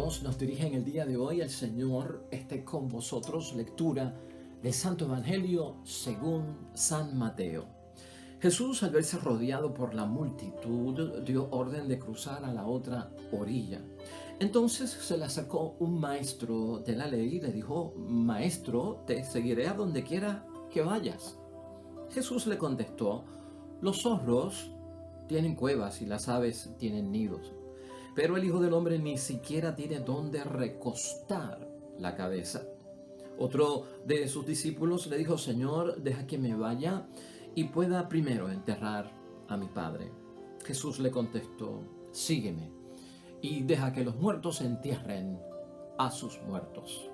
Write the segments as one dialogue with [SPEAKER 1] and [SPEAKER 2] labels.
[SPEAKER 1] Dios nos dirige en el día de hoy. El Señor esté con vosotros. Lectura del Santo Evangelio según San Mateo. Jesús, al verse rodeado por la multitud, dio orden de cruzar a la otra orilla. Entonces se le acercó un maestro de la ley y le dijo: Maestro, te seguiré a donde quiera que vayas. Jesús le contestó: Los zorros tienen cuevas y las aves tienen nidos, pero el Hijo del Hombre ni siquiera tiene dónde recostar la cabeza. Otro de sus discípulos le dijo: Señor, deja que me vaya y pueda primero enterrar a mi Padre. Jesús le contestó: Sígueme y deja que los muertos entierren a sus muertos.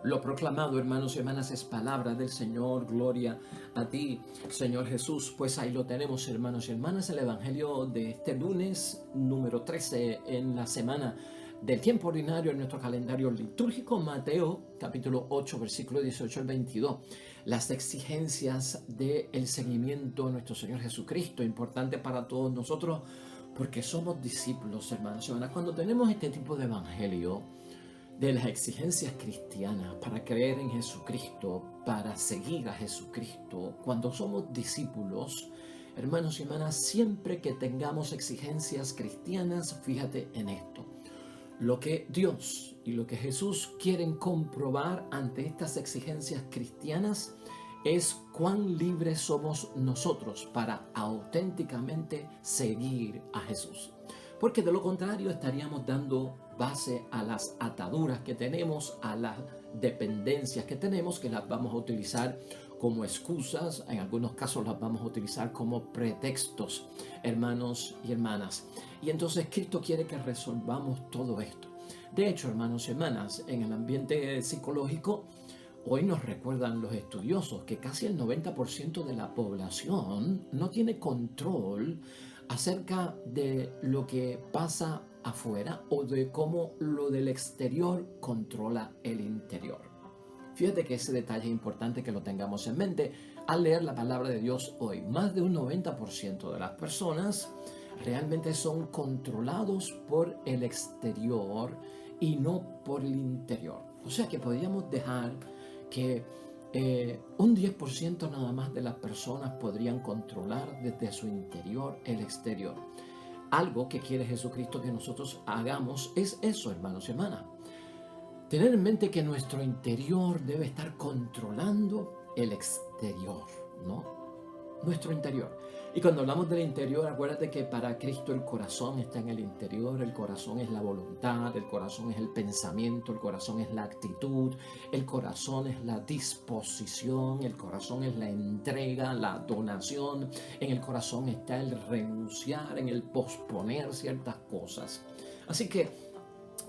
[SPEAKER 1] Lo proclamado, hermanos y hermanas, es palabra del Señor. Gloria a ti, Señor Jesús. Pues ahí lo tenemos, hermanos y hermanas, el Evangelio de este lunes, número 13 en la semana del tiempo ordinario en nuestro calendario litúrgico. Mateo, capítulo 8, versículo 18 al 22. Las exigencias del seguimiento a nuestro Señor Jesucristo, importante para todos nosotros, porque somos discípulos, hermanos y hermanas. Cuando tenemos este tipo de Evangelio, de las exigencias cristianas para creer en Jesucristo, para seguir a Jesucristo, cuando somos discípulos, hermanos y hermanas, siempre que tengamos exigencias cristianas, fíjate en esto: lo que Dios y lo que Jesús quieren comprobar ante estas exigencias cristianas es cuán libres somos nosotros para auténticamente seguir a Jesús. Porque de lo contrario estaríamos dando base a las ataduras que tenemos, a las dependencias que tenemos, que las vamos a utilizar como excusas, en algunos casos las vamos a utilizar como pretextos, hermanos y hermanas. Y entonces Cristo quiere que resolvamos todo esto. De hecho, hermanos y hermanas, en el ambiente psicológico, hoy nos recuerdan los estudiosos que casi el 90% de la población no tiene control acerca de lo que pasa afuera o de cómo lo del exterior controla el interior. Fíjate que ese detalle es importante que lo tengamos en mente al leer la palabra de Dios hoy. Más de un 90% de las personas realmente son controlados por el exterior y no por el interior. O sea que podríamos dejar que un 10% nada más de las personas podrían controlar desde su interior el exterior. Algo que quiere Jesucristo que nosotros hagamos es eso, hermanos y hermanas. Tener en mente que nuestro interior debe estar controlando el exterior, ¿no? Nuestro interior. Y cuando hablamos del interior, acuérdate que para Cristo el corazón está en el interior. El corazón es la voluntad, el corazón es el pensamiento, el corazón es la actitud, el corazón es la disposición, el corazón es la entrega, la donación. En el corazón está el renunciar, en el posponer ciertas cosas. Así que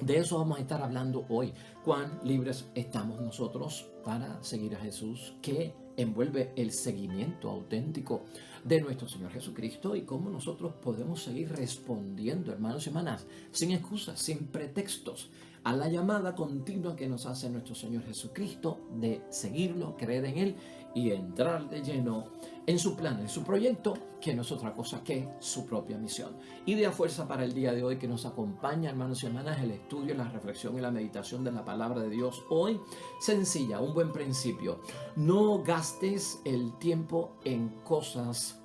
[SPEAKER 1] de eso vamos a estar hablando hoy. Cuán libres estamos nosotros para seguir a Jesús, que envuelve el seguimiento auténtico de nuestro Señor Jesucristo, y cómo nosotros podemos seguir respondiendo, hermanos y hermanas, sin excusas, sin pretextos, a la llamada continua que nos hace nuestro Señor Jesucristo de seguirlo, creer en Él y entrar de lleno en su plan, en su proyecto, que no es otra cosa que su propia misión. Idea fuerza para el día de hoy que nos acompaña, hermanos y hermanas, el estudio, la reflexión y la meditación de la palabra de Dios hoy. Sencilla, un buen principio: no gastes el tiempo en cosas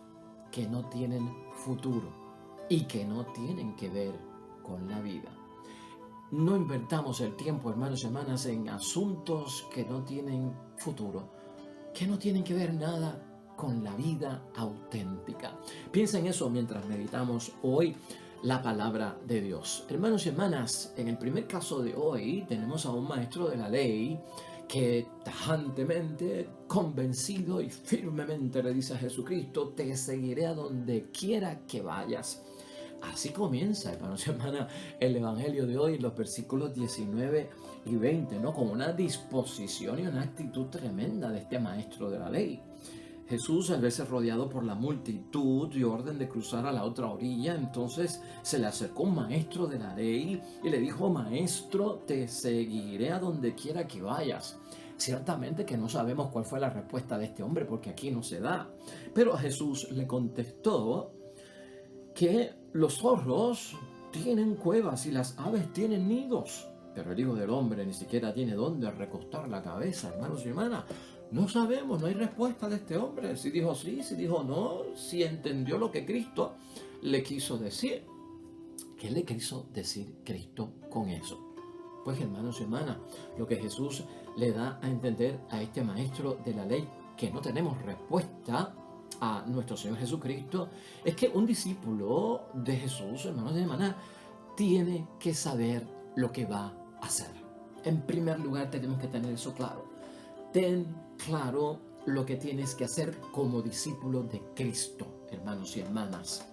[SPEAKER 1] que no tienen futuro y que no tienen que ver con la vida. No invertamos el tiempo, hermanos y hermanas, en asuntos que no tienen futuro, que no tienen que ver nada con la vida auténtica. Piensa en eso mientras meditamos hoy la palabra de Dios. Hermanos y hermanas, en el primer caso de hoy tenemos a un maestro de la ley que tajantemente, convencido y firmemente le dice a Jesucristo: te seguiré a donde quiera que vayas. Así comienza, hermanos y hermanas, el Evangelio de hoy, en los versículos 19 y 20, ¿no? Con una disposición y una actitud tremenda de este maestro de la ley. Jesús, al verse rodeado por la multitud, dio orden de cruzar a la otra orilla. Entonces se le acercó un maestro de la ley y le dijo: Maestro, te seguiré a donde quiera que vayas. Ciertamente que no sabemos cuál fue la respuesta de este hombre, porque aquí no se da. Pero Jesús le contestó que los zorros tienen cuevas y las aves tienen nidos, pero el Hijo del Hombre ni siquiera tiene dónde recostar la cabeza, hermanos y hermanas. No sabemos, no hay respuesta de este hombre. Si dijo sí, si dijo no, si entendió lo que Cristo le quiso decir. ¿Qué le quiso decir Cristo con eso? Pues hermanos y hermanas, lo que Jesús le da a entender a este maestro de la ley, que no tenemos respuesta a nuestro Señor Jesucristo, es que un discípulo de Jesús, hermanos y hermanas, tiene que saber lo que va a hacer. En primer lugar, tenemos que tener eso claro. Ten claro lo que tienes que hacer como discípulo de Cristo, hermanos y hermanas.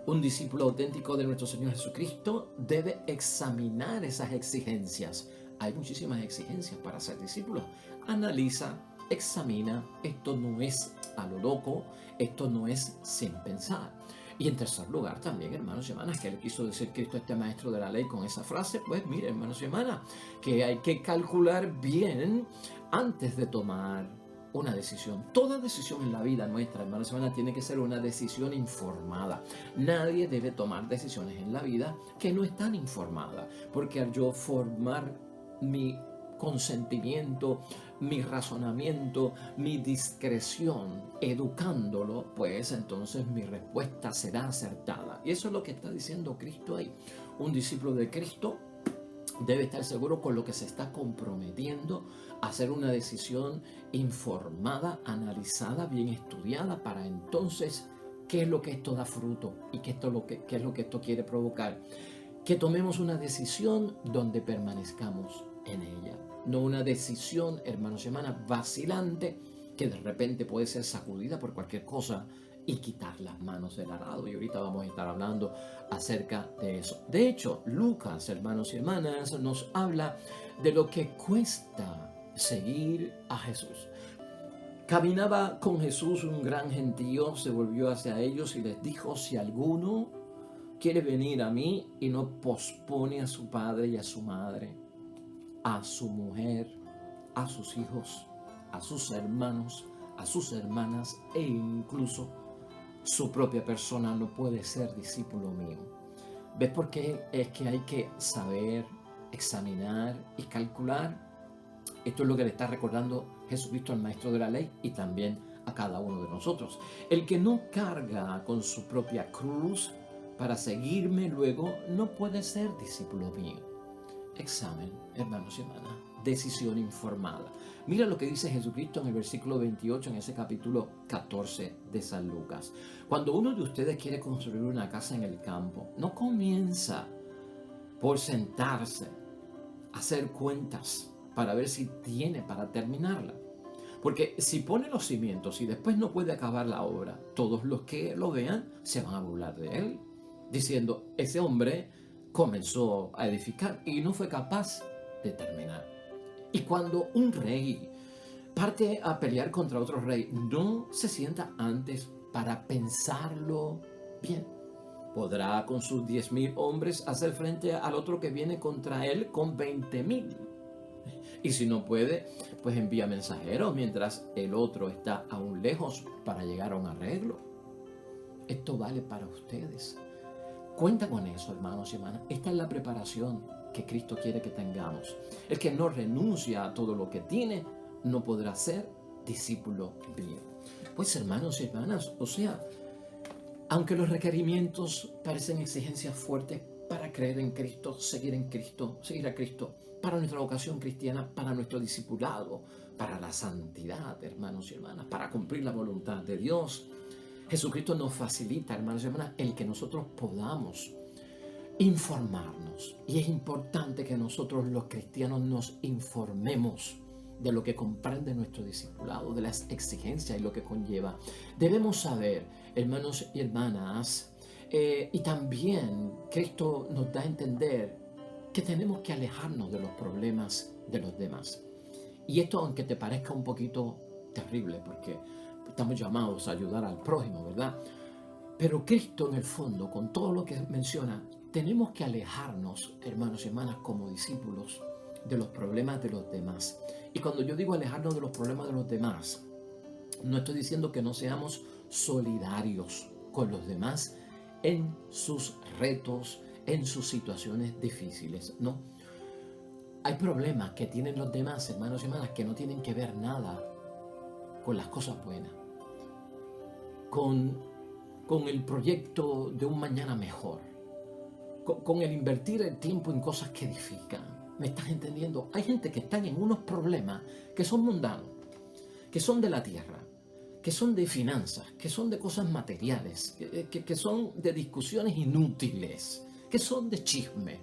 [SPEAKER 1] Un discípulo auténtico de nuestro Señor Jesucristo debe examinar esas exigencias. Hay muchísimas exigencias para ser discípulo. Analiza, examina. Esto no es a lo loco, esto no es sin pensar. Y en tercer lugar también, hermanos y hermanas, ¿qué le quiso decir Cristo a este maestro de la ley con esa frase? Pues mire, hermanos y hermanas, que hay que calcular bien antes de tomar una decisión. Toda decisión en la vida nuestra, hermanos y hermanas, tiene que ser una decisión informada. Nadie debe tomar decisiones en la vida que no están informadas, porque al yo formar mi consentimiento, mi razonamiento, mi discreción, educándolo, pues entonces mi respuesta será acertada. Y eso es lo que está diciendo Cristo ahí. Un discípulo de Cristo debe estar seguro con lo que se está comprometiendo a hacer una decisión informada, analizada, bien estudiada, para entonces qué es lo que esto da fruto y qué es lo que esto quiere provocar. Que tomemos una decisión donde permanezcamos en ella. No una decisión, hermanos y hermanas, vacilante, que de repente puede ser sacudida por cualquier cosa y quitar las manos del arado. Y ahorita vamos a estar hablando acerca de eso. De hecho, Lucas, hermanos y hermanas, nos habla de lo que cuesta seguir a Jesús. Caminaba con Jesús un gran gentío, se volvió hacia ellos y les dijo: si alguno quiere venir a mí y no pospone a su padre y a su madre, a su mujer, a sus hijos, a sus hermanos, a sus hermanas e incluso su propia persona, no puede ser discípulo mío. ¿Ves por qué es que hay que saber, examinar y calcular? Esto es lo que le está recordando Jesucristo al maestro de la ley y también a cada uno de nosotros. El que no carga con su propia cruz para seguirme luego no puede ser discípulo mío. Examen, hermanos y hermanas, decisión informada. Mira lo que dice Jesucristo en el versículo 28, en ese capítulo 14 de San Lucas. Cuando uno de ustedes quiere construir una casa en el campo, no comienza por sentarse a hacer cuentas para ver si tiene para terminarla. Porque si pone los cimientos y después no puede acabar la obra, todos los que lo vean se van a burlar de él, diciendo: ese hombre comenzó a edificar y no fue capaz de terminar. Y cuando un rey parte a pelear contra otro rey, no se sienta antes para pensarlo bien. Podrá con sus 10,000 hombres hacer frente al otro que viene contra él con 20,000. Y si no puede, pues envía mensajeros mientras el otro está aún lejos para llegar a un arreglo. Esto vale para ustedes. Cuenta con eso, hermanos y hermanas. Esta es la preparación que Cristo quiere que tengamos. El que no renuncia a todo lo que tiene no podrá ser discípulo mío. Pues, hermanos y hermanas, o sea, aunque los requerimientos parecen exigencias fuertes para creer en Cristo, seguir a Cristo, para nuestra vocación cristiana, para nuestro discipulado, para la santidad, hermanos y hermanas, para cumplir la voluntad de Dios, Jesucristo nos facilita, hermanos y hermanas, el que nosotros podamos informarnos. Y es importante que nosotros los cristianos nos informemos de lo que comprende nuestro discipulado, de las exigencias y lo que conlleva. Debemos saber, hermanos y hermanas, y también Cristo nos da a entender que tenemos que alejarnos de los problemas de los demás. Y esto, aunque te parezca un poquito terrible, porque estamos llamados a ayudar al prójimo, ¿verdad? Pero Cristo, en el fondo, con todo lo que menciona, tenemos que alejarnos, hermanos y hermanas, como discípulos, de los problemas de los demás. Y cuando yo digo alejarnos de los problemas de los demás, no estoy diciendo que no seamos solidarios con los demás en sus retos, en sus situaciones difíciles, ¿no? Hay problemas que tienen los demás, hermanos y hermanas, que no tienen que ver nada con las cosas buenas, con, con el proyecto de un mañana mejor, con el invertir el tiempo en cosas que edifican. ¿Me estás entendiendo? Hay gente que están en unos problemas que son mundanos, que son de la tierra, que son de finanzas, que son de cosas materiales, que son de discusiones inútiles, que son de chisme,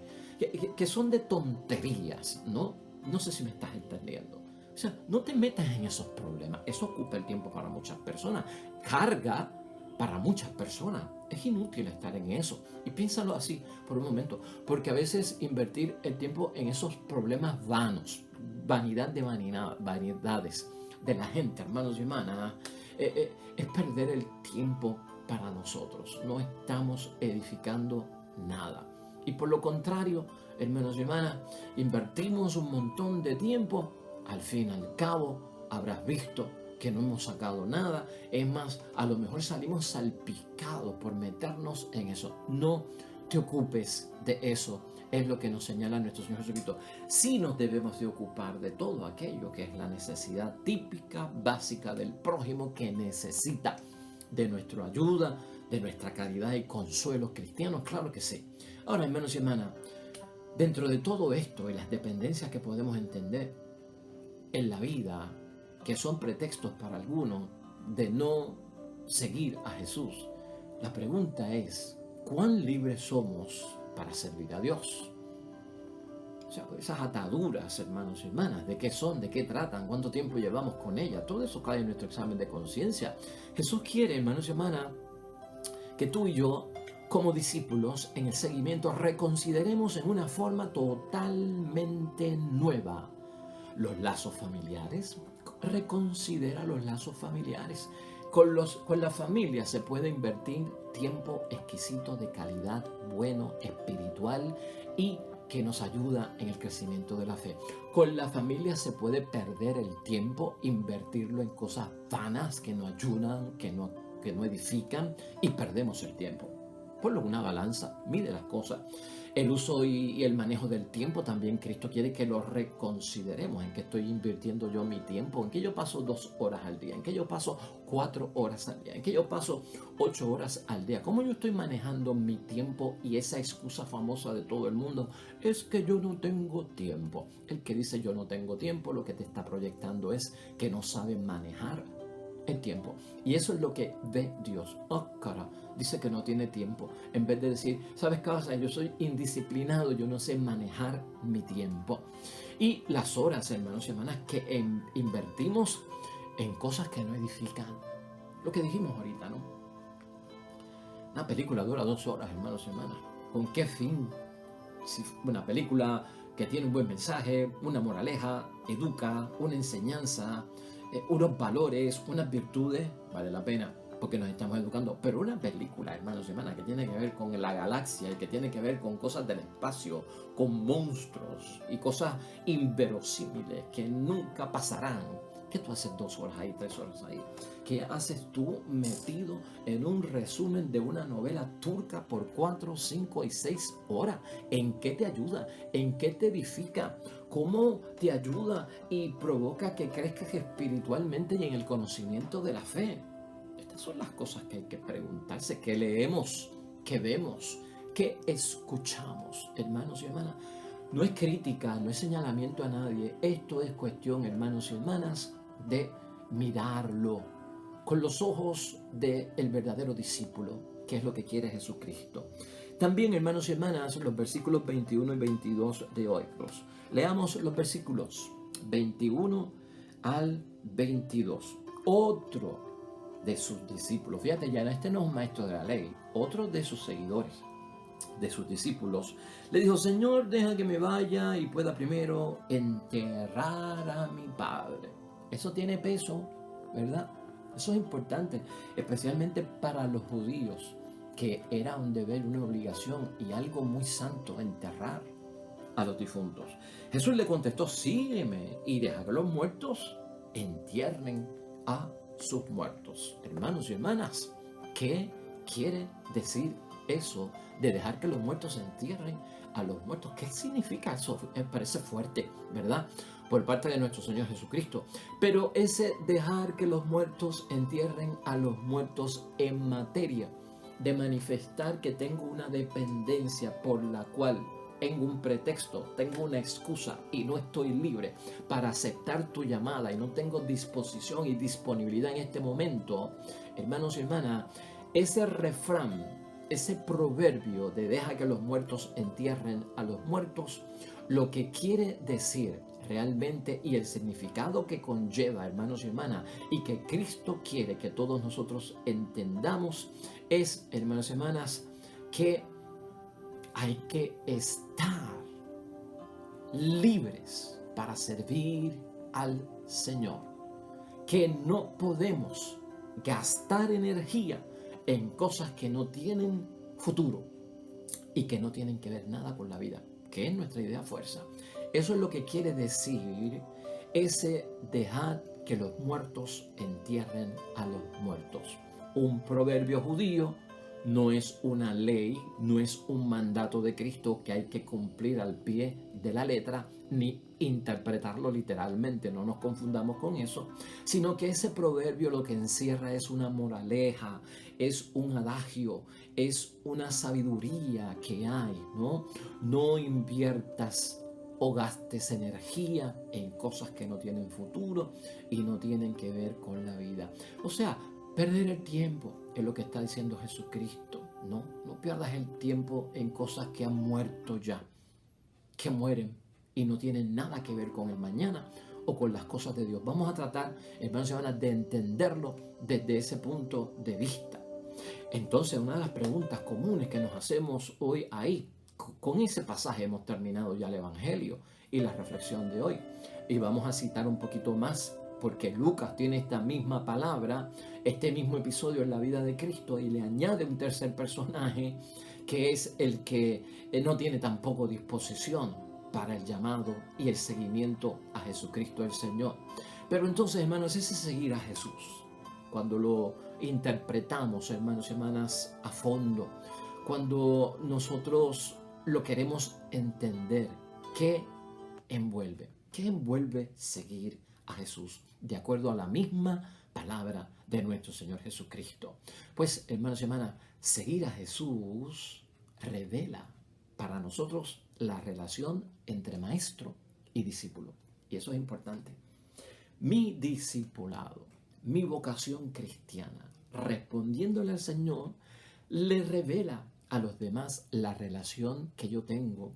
[SPEAKER 1] que son de tonterías, ¿no? No sé si me estás entendiendo. O sea, no te metas en esos problemas. Eso ocupa el tiempo para muchas personas. Carga para muchas personas. Es inútil estar en eso. Y piénsalo así por un momento. Porque a veces invertir el tiempo en esos problemas vanos, vanidad de vanidades de la gente, hermanos y hermanas, es perder el tiempo para nosotros. No estamos edificando nada. Y por lo contrario, hermanos y hermanas, invertimos un montón de tiempo. Al fin y al cabo, habrás visto que no hemos sacado nada. Es más, a lo mejor salimos salpicados por meternos en eso. No te ocupes de eso. Es lo que nos señala nuestro Señor Jesucristo. Sí nos debemos de ocupar de todo aquello que es la necesidad típica, básica del prójimo, que necesita de nuestra ayuda, de nuestra caridad y consuelo cristianos. Claro que sí. Ahora, hermanos y hermanas, dentro de todo esto y las dependencias que podemos entender en la vida, que son pretextos para algunos de no seguir a Jesús, la pregunta es, ¿cuán libres somos para servir a Dios? O sea, esas ataduras, hermanos y hermanas, ¿de qué son? ¿De qué tratan? ¿Cuánto tiempo llevamos con ellas? Todo eso cae en nuestro examen de conciencia. Jesús quiere, hermanos y hermanas, que tú y yo, como discípulos, en el seguimiento, reconsideremos en una forma totalmente nueva los lazos familiares. Reconsidera los lazos familiares. Con la familia se puede invertir tiempo exquisito de calidad, bueno, espiritual y que nos ayuda en el crecimiento de la fe. Con la familia se puede perder el tiempo, invertirlo en cosas vanas que no ayudan, que no edifican, y perdemos el tiempo. Ponlo en una balanza, mide las cosas. El uso y el manejo del tiempo también Cristo quiere que lo reconsideremos. ¿En qué estoy invirtiendo yo mi tiempo? ¿En qué yo paso 2 horas al día? ¿En qué yo paso 4 horas al día? ¿En qué yo paso 8 horas al día? ¿Cómo yo estoy manejando mi tiempo? Y esa excusa famosa de todo el mundo es que yo no tengo tiempo. El que dice yo no tengo tiempo, lo que te está proyectando es que no sabe manejar el tiempo. Y eso es lo que ve Dios. Oh, cara, dice que no tiene tiempo. En vez de decir, ¿sabes qué pasa? Yo soy indisciplinado, yo no sé manejar mi tiempo. Y las horas, hermanos y hermanas, que invertimos en cosas que no edifican. Lo que dijimos ahorita, ¿no? Una película dura 2 horas, hermanos y hermanas. ¿Con qué fin? Si una película que tiene un buen mensaje, una moraleja, educa, una enseñanza, unos valores, unas virtudes, vale la pena porque nos estamos educando. Pero una película, hermanos y hermanas, que tiene que ver con la galaxia y que tiene que ver con cosas del espacio, con monstruos y cosas inverosímiles que nunca pasarán. ¿Qué tú haces 2 horas ahí, 3 horas ahí? ¿Qué haces tú metido en un resumen de una novela turca por 4, 5 y 6 horas? ¿En qué te ayuda? ¿En qué te edifica? ¿Cómo te ayuda y provoca que crezcas espiritualmente y en el conocimiento de la fe? Estas son las cosas que hay que preguntarse, que leemos, que vemos, que escuchamos, hermanos y hermanas. No es crítica, no es señalamiento a nadie. Esto es cuestión, hermanos y hermanas, de mirarlo con los ojos del verdadero discípulo, que es lo que quiere Jesucristo. También, hermanos y hermanas, los versículos 21 y 22 de hoy. Leamos los versículos 21 al 22. Otro de sus discípulos, fíjate, ya este no es un maestro de la ley, otro de sus seguidores, de sus discípulos, le dijo: Señor, deja que me vaya y pueda primero enterrar a mi padre. Eso tiene peso, ¿verdad? Eso es importante, especialmente para los judíos, que era un deber, una obligación y algo muy santo enterrar a los difuntos. Jesús le contestó: sígueme y deja que los muertos entierren a sus muertos. Hermanos y hermanas, ¿qué quiere decir eso de dejar que los muertos se entierren a los muertos. ¿Qué significa eso? Parece fuerte, ¿verdad? Por parte de nuestro Señor Jesucristo. Pero ese dejar que los muertos entierren a los muertos en materia de manifestar que tengo una dependencia por la cual tengo un pretexto, tengo una excusa y no estoy libre para aceptar tu llamada y no tengo disposición y disponibilidad en este momento, hermanos y hermanas, ese refrán, ese proverbio de deja que los muertos entierren a los muertos, lo que quiere decir realmente y el significado que conlleva, hermanos y hermanas, y que Cristo quiere que todos nosotros entendamos es, hermanos y hermanas, que hay que estar libres para servir al Señor, que no podemos gastar energía en cosas que no tienen futuro y que no tienen que ver nada con la vida, que es nuestra idea fuerza. Eso es lo que quiere decir ese dejar que los muertos entierren a los muertos. Un proverbio judío, no es una ley, no es un mandato de Cristo que hay que cumplir al pie de la letra, ni interpretarlo literalmente, no nos confundamos con eso, sino que ese proverbio lo que encierra es una moraleja, es un adagio, es una sabiduría que hay, ¿no? No inviertas o gastes energía en cosas que no tienen futuro y no tienen que ver con la vida. O sea, perder el tiempo es lo que está diciendo Jesucristo, ¿no? No pierdas el tiempo en cosas que han muerto ya, que mueren y no tienen nada que ver con el mañana o con las cosas de Dios. Vamos a tratar, hermanos y hermanas, de entenderlo desde ese punto de vista. Entonces, una de las preguntas comunes que nos hacemos hoy ahí, con ese pasaje hemos terminado ya el Evangelio y la reflexión de hoy. Y vamos a citar un poquito más, porque Lucas tiene esta misma palabra, este mismo episodio en la vida de Cristo, y le añade un tercer personaje que es el que no tiene tampoco disposición para el llamado y el seguimiento a Jesucristo el Señor. Pero entonces, hermanos, ese seguir a Jesús, cuando lo interpretamos, hermanos y hermanas, a fondo, cuando nosotros lo queremos entender, ¿qué envuelve? ¿Qué envuelve seguir a Jesús? De acuerdo a la misma palabra de nuestro Señor Jesucristo. Pues, hermanos y hermanas, seguir a Jesús revela para nosotros la relación entre maestro y discípulo. Y eso es importante. Mi discipulado, mi vocación cristiana, respondiéndole al Señor, le revela a los demás la relación que yo tengo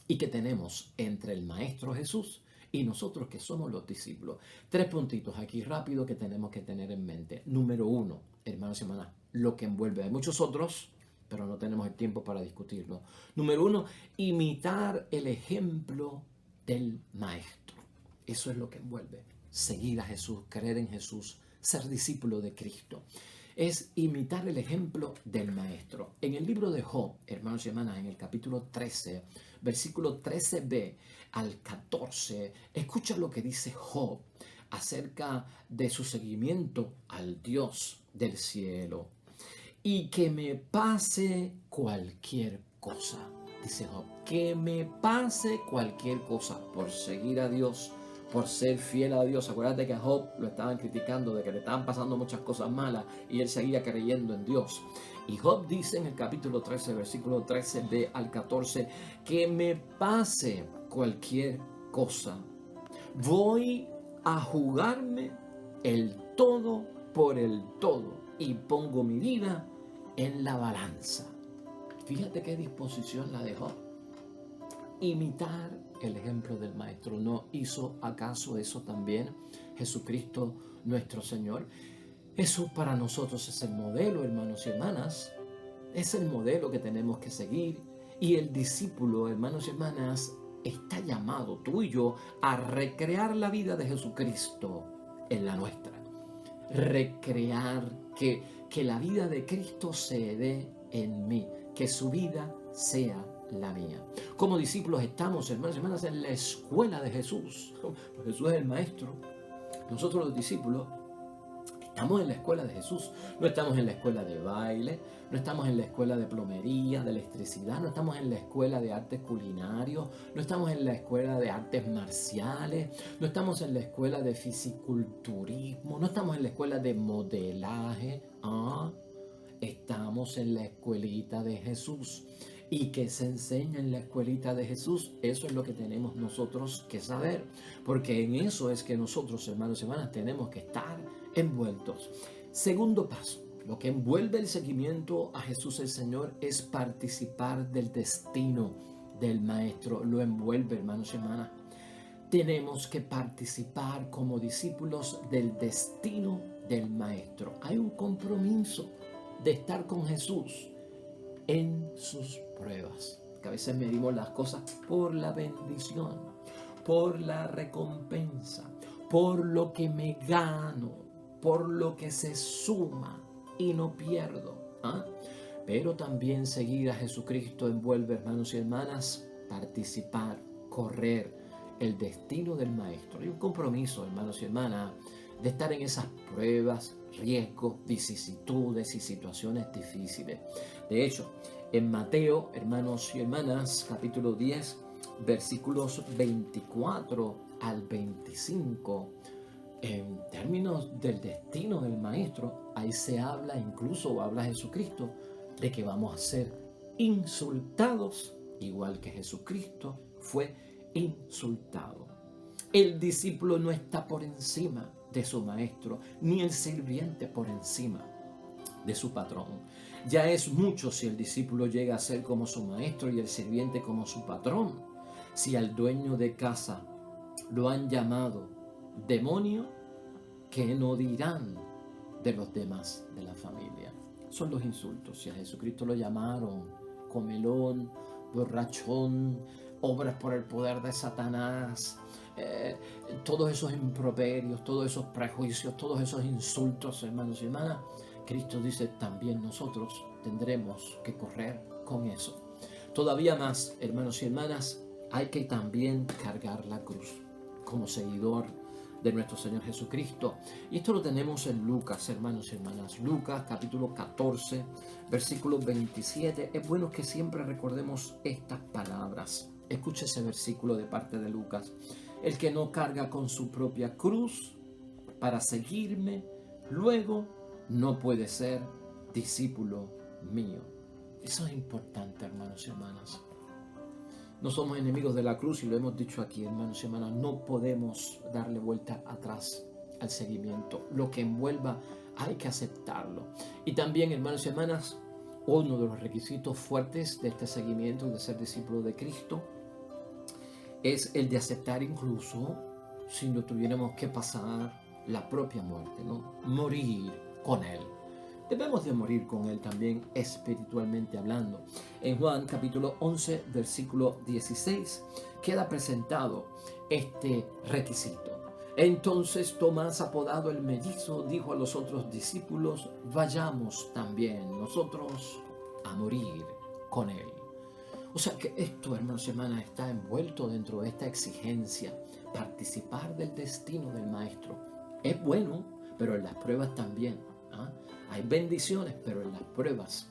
[SPEAKER 1] y que tenemos entre el Maestro Jesús y nosotros que somos los discípulos. 3 puntitos aquí rápido que tenemos que tener en mente. Número 1, hermanos y hermanas, lo que envuelve. Hay muchos otros, pero no tenemos el tiempo para discutirlo. Número 1, imitar el ejemplo del Maestro. Eso es lo que envuelve. Seguir a Jesús, creer en Jesús, ser discípulo de Cristo. Es imitar el ejemplo del Maestro. En el libro de Job, hermanos y hermanas, en el capítulo 13, versículo 13b al 14, escucha lo que dice Job acerca de su seguimiento al Dios del cielo. Y que me pase cualquier cosa, dice Job, que me pase cualquier cosa por seguir a Dios, por ser fiel a Dios. Acuérdate que a Job lo estaban criticando de que le estaban pasando muchas cosas malas y él seguía creyendo en Dios. Y Job dice en el capítulo 13, versículo 13b al 14, que me pase cualquier cosa. Voy a jugarme el todo por el todo y pongo mi vida en la balanza. Fíjate qué disposición la de Job. Imitar el ejemplo del Maestro. ¿No hizo acaso eso también Jesucristo nuestro Señor? Eso para nosotros es el modelo, hermanos y hermanas. Es el modelo que tenemos que seguir. Y el discípulo, hermanos y hermanas, está llamado, tú y yo, a recrear la vida de Jesucristo en la nuestra. Recrear que la vida de Cristo se dé en mí, que su vida sea la mía. Como discípulos estamos, hermanos y hermanas, en la escuela de Jesús. Jesús es el Maestro. Nosotros los discípulos Estamos en la escuela de Jesús, no estamos en la escuela de baile, no estamos en la escuela de plomería, de electricidad, no estamos en la escuela de artes culinarios, no estamos en la escuela de artes marciales, no estamos en la escuela de fisiculturismo, no estamos en la escuela de modelaje, estamos en la escuelita de Jesús. ¿Y que se enseña en la escuelita de Jesús? Eso es lo que tenemos nosotros que saber, porque en eso es que nosotros, hermanos y hermanas, tenemos que estar envueltos. Segundo paso, lo que envuelve el seguimiento a Jesús el Señor es participar del destino del Maestro. Lo envuelve, hermanos y hermanas. Tenemos que participar como discípulos del destino del Maestro. Hay un compromiso de estar con Jesús en sus pruebas, que a veces medimos las cosas por la bendición, por la recompensa, por lo que me gano, por lo que se suma y no pierdo. Pero también seguir a Jesucristo envuelve, hermanos y hermanas, participar, correr el destino del Maestro. Hay un compromiso, hermanos y hermanas, de estar en esas pruebas, riesgos, vicisitudes y situaciones difíciles. De hecho, en Mateo, hermanos y hermanas, capítulo 10, versículos 24 al 25, en términos del destino del Maestro, ahí se habla, incluso habla Jesucristo, de que vamos a ser insultados, igual que Jesucristo fue insultado. El discípulo no está por encima de su maestro, ni el sirviente por encima de su patrón. Ya es mucho si el discípulo llega a ser como su maestro y el sirviente como su patrón. Si al dueño de casa lo han llamado demonio, ¿qué no dirán de los demás de la familia? Son los insultos. Si a Jesucristo lo llamaron comelón, borrachón, obras por el poder de Satanás, todos esos improperios, todos esos prejuicios, todos esos insultos, hermanos y hermanas, Cristo dice, también nosotros tendremos que correr con eso. Todavía más, hermanos y hermanas, hay que también cargar la cruz como seguidor de nuestro Señor Jesucristo. Y esto lo tenemos en Lucas, hermanos y hermanas. Lucas, capítulo 14, versículo 27. Es bueno que siempre recordemos estas palabras. Escuche ese versículo de parte de Lucas. El que no carga con su propia cruz para seguirme, luego no puede ser discípulo mío. Eso es importante, hermanos y hermanas. No somos enemigos de la cruz y lo hemos dicho aquí, hermanos y hermanas. No podemos darle vuelta atrás al seguimiento. Lo que envuelva hay que aceptarlo. Y también, hermanos y hermanas, uno de los requisitos fuertes de este seguimiento y de ser discípulo de Cristo es el de aceptar incluso si no tuviéramos que pasar la propia muerte, ¿no? Morir con Él. Debemos de morir con Él también espiritualmente hablando. En Juan capítulo 11, versículo 16, queda presentado este requisito. Entonces Tomás, apodado el mellizo, dijo a los otros discípulos, vayamos también nosotros a morir con Él. O sea que esto, hermanos y hermanas, está envuelto dentro de esta exigencia, participar del destino del Maestro. Es bueno, pero en las pruebas también. Hay bendiciones, pero en las pruebas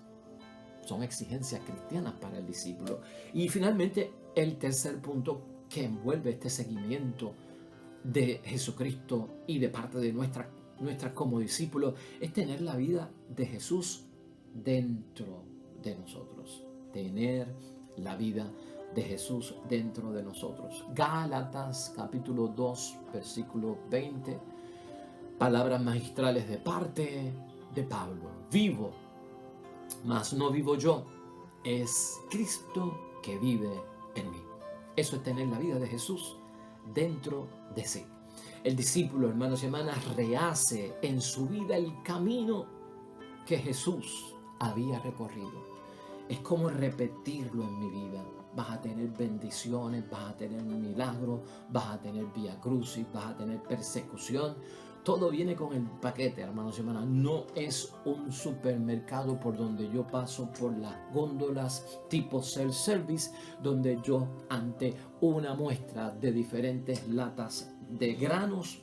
[SPEAKER 1] son exigencias cristianas para el discípulo. Y finalmente, el tercer punto que envuelve este seguimiento de Jesucristo y de parte de nuestra como discípulos es tener la vida de Jesús dentro de nosotros. Tener la vida de Jesús dentro de nosotros. Gálatas capítulo 2, versículo 20. Palabras magistrales de parte de Pablo. Vivo, mas no vivo yo, es Cristo que vive en mí. Eso es tener la vida de Jesús dentro de sí. El discípulo, hermanos y hermanas, rehace en su vida el camino que Jesús había recorrido. Es como repetirlo en mi vida. Vas a tener bendiciones, vas a tener milagros, vas a tener vía crucis, vas a tener persecución. Todo viene con el paquete, hermanos y hermanas. No es un supermercado por donde yo paso por las góndolas tipo self-service, donde yo ante una muestra de diferentes latas de granos,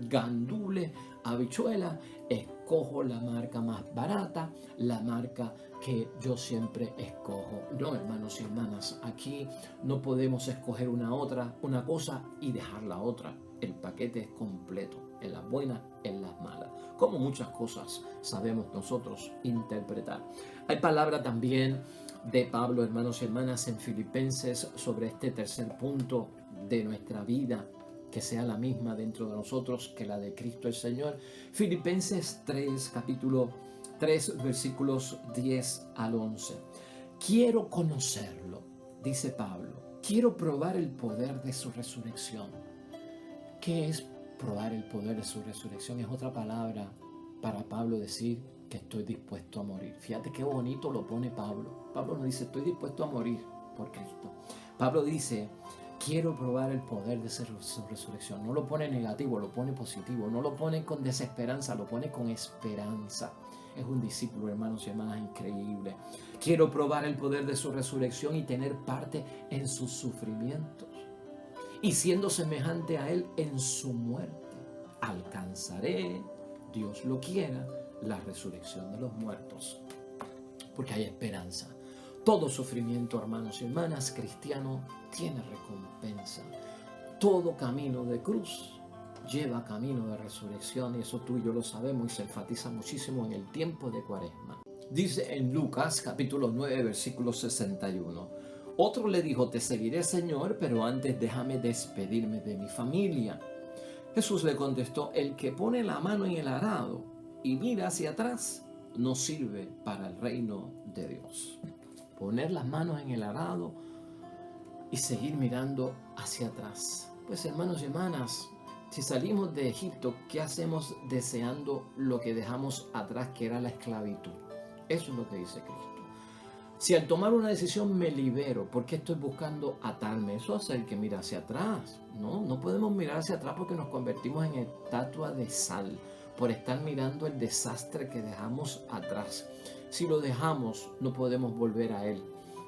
[SPEAKER 1] gandules, habichuela, escojo la marca más barata, la marca que yo siempre escojo. No, hermanos y hermanas, aquí no podemos escoger una cosa y dejar la otra. El paquete es completo, en las buenas, en las malas. Como muchas cosas sabemos nosotros interpretar. Hay palabra también de Pablo, hermanos y hermanas, en Filipenses sobre este tercer punto de nuestra vida, que sea la misma dentro de nosotros que la de Cristo el Señor. Filipenses 3, capítulo 3, versículos 10 al 11. Quiero conocerlo, dice Pablo. Quiero probar el poder de su resurrección. ¿Qué es probar el poder de su resurrección? Es otra palabra para Pablo decir que estoy dispuesto a morir. Fíjate qué bonito lo pone Pablo. Pablo no dice estoy dispuesto a morir por Cristo. Pablo dice quiero probar el poder de su resurrección. No lo pone negativo, lo pone positivo. No lo pone con desesperanza, lo pone con esperanza. Es un discípulo, hermanos y hermanas, increíble. Quiero probar el poder de su resurrección y tener parte en sus sufrimientos. Y siendo semejante a Él en su muerte, alcanzaré, Dios lo quiera, la resurrección de los muertos. Porque hay esperanza. Todo sufrimiento, hermanos y hermanas, cristiano, tiene recompensa. Todo camino de cruz lleva camino de resurrección, y eso tú y yo lo sabemos y se enfatiza muchísimo en el tiempo de Cuaresma. Dice en Lucas capítulo 9, versículo 61. Otro le dijo, te seguiré, Señor, pero antes déjame despedirme de mi familia. Jesús le contestó, el que pone la mano en el arado y mira hacia atrás, no sirve para el reino de Dios. Poner las manos en el arado y seguir mirando hacia atrás. Pues hermanos y hermanas, si salimos de Egipto, ¿qué hacemos deseando lo que dejamos atrás, que era la esclavitud? Eso es lo que dice Cristo. Si al tomar una decisión me libero, ¿por qué estoy buscando atarme? Eso hace el que mira hacia atrás. No podemos mirar hacia atrás porque nos convertimos en estatua de sal por estar mirando el desastre que dejamos atrás. Si lo dejamos, no podemos volver a él.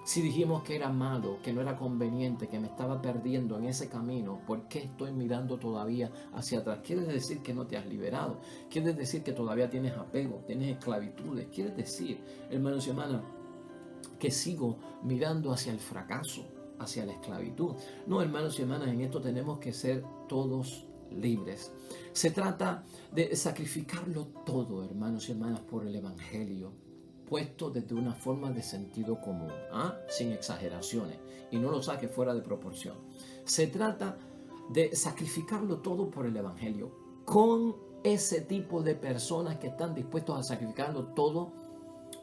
[SPEAKER 1] Si dijimos que era malo, que no era conveniente, que me estaba perdiendo en ese camino, ¿por qué estoy mirando todavía hacia atrás? Quiere decir que no te has liberado. Quiere decir que todavía tienes apego, tienes esclavitudes. Quiere decir, hermanos y hermanas, que sigo mirando hacia el fracaso, hacia la esclavitud. No, hermanos y hermanas, en esto tenemos que ser todos libres. Se trata de sacrificarlo todo, hermanos y hermanas, por el Evangelio, puesto desde una forma de sentido común, sin exageraciones, y no lo saque fuera de proporción. Se trata de sacrificarlo todo por el Evangelio, con ese tipo de personas que están dispuestos a sacrificarlo todo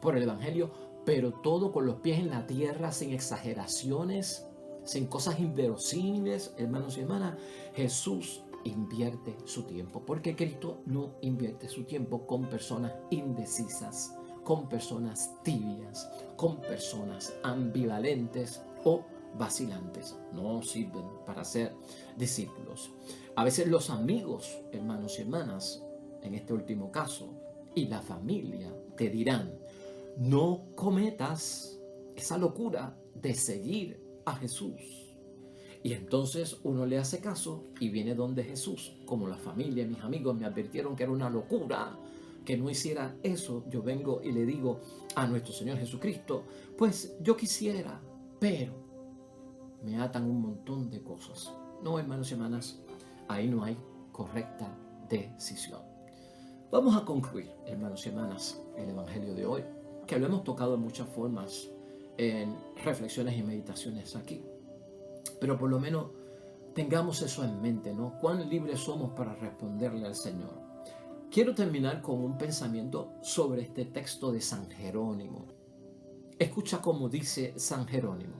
[SPEAKER 1] por el Evangelio, pero todo con los pies en la tierra, sin exageraciones, sin cosas inverosímiles. Hermanos y hermanas, Jesús invierte su tiempo, porque Cristo no invierte su tiempo con personas indecisas, con personas tibias, con personas ambivalentes o vacilantes. No sirven para ser discípulos. A veces los amigos, hermanos y hermanas, en este último caso, y la familia te dirán, no cometas esa locura de seguir a Jesús. Y entonces uno le hace caso y viene donde Jesús. Como la familia, mis amigos me advirtieron que era una locura, que no hiciera eso, yo vengo y le digo a nuestro Señor Jesucristo, pues yo quisiera, pero me atan un montón de cosas. No, hermanos y hermanas, ahí no hay correcta decisión. Vamos a concluir, hermanos y hermanas, el Evangelio de hoy, que lo hemos tocado de muchas formas en reflexiones y meditaciones aquí. Pero por lo menos tengamos eso en mente, ¿no? Cuán libres somos para responderle al Señor. Quiero terminar con un pensamiento sobre este texto de San Jerónimo. Escucha cómo dice San Jerónimo.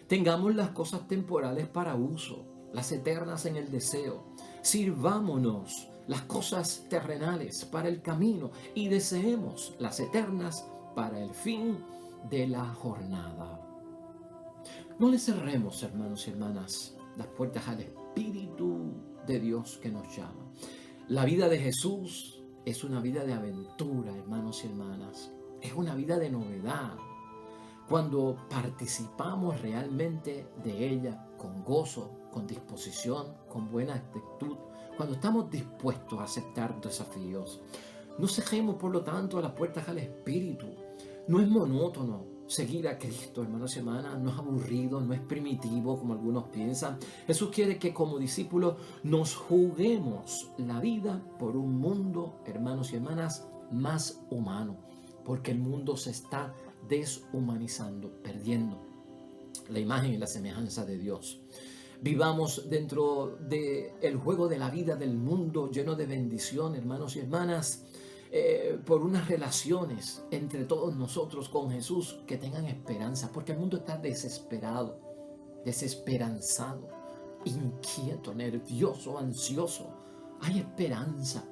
[SPEAKER 1] Tengamos las cosas temporales para uso, las eternas en el deseo. Sirvámonos las cosas terrenales para el camino y deseemos las eternas para el fin de la jornada. No le cerremos, hermanos y hermanas, las puertas al Espíritu de Dios que nos llama. La vida de Jesús es una vida de aventura, hermanos y hermanas. Es una vida de novedad. Cuando participamos realmente de ella con gozo, con disposición, con buena actitud, cuando estamos dispuestos a aceptar desafíos. No cejemos, por lo tanto, a las puertas al Espíritu. No es monótono seguir a Cristo, hermanos y hermanas. No es aburrido, no es primitivo como algunos piensan. Jesús quiere que como discípulos nos juguemos la vida por un mundo, hermanos y hermanas, más humano. Porque el mundo se está deshumanizando, perdiendo la imagen y la semejanza de Dios. Vivamos dentro del juego de la vida del mundo lleno de bendición, hermanos y hermanas, por unas relaciones entre todos nosotros con Jesús que tengan esperanza, porque el mundo está desesperado, desesperanzado, inquieto, nervioso, ansioso. Hay esperanza.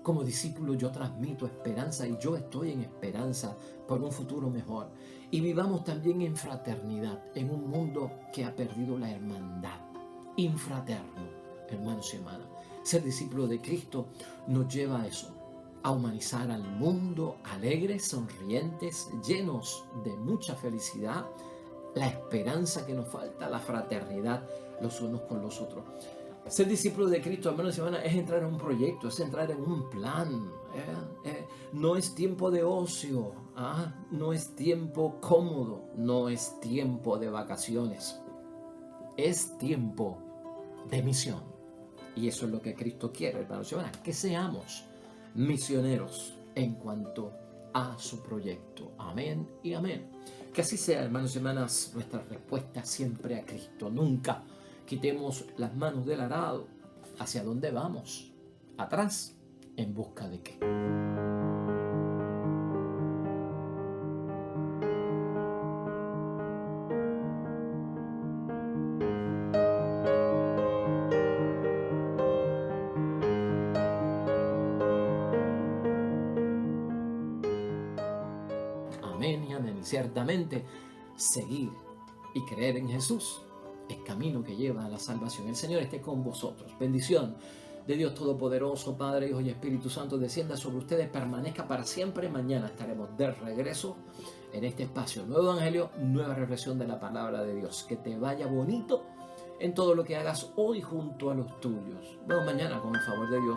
[SPEAKER 1] Como discípulo yo transmito esperanza y yo estoy en esperanza por un futuro mejor. Y vivamos también en fraternidad, en un mundo que ha perdido la hermandad. Infraterno, hermanos y hermanas. Ser discípulo de Cristo nos lleva a eso, a humanizar al mundo, alegres, sonrientes, llenos de mucha felicidad, la esperanza que nos falta, la fraternidad los unos con los otros. Ser discípulo de Cristo, hermanos y hermanas, es entrar en un proyecto, es entrar en un plan. No es tiempo de ocio, no es tiempo cómodo, no es tiempo de vacaciones. Es tiempo de misión. Y eso es lo que Cristo quiere, hermanos y hermanas, que seamos misioneros en cuanto a su proyecto. Amén y amén. Que así sea, hermanos y hermanas, nuestra respuesta siempre a Cristo. Nunca quitemos las manos del arado. ¿Hacia dónde vamos? Atrás, ¿en busca de qué? Amén y amén. Y ciertamente, seguir y creer en Jesús es camino que lleva a la salvación. El Señor esté con vosotros. Bendición de Dios Todopoderoso, Padre, Hijo y Espíritu Santo, descienda sobre ustedes, permanezca para siempre. Mañana estaremos de regreso en este espacio. Nuevo Evangelio, nueva reflexión de la palabra de Dios. Que te vaya bonito en todo lo que hagas hoy junto a los tuyos. Nos vemos mañana con el favor de Dios.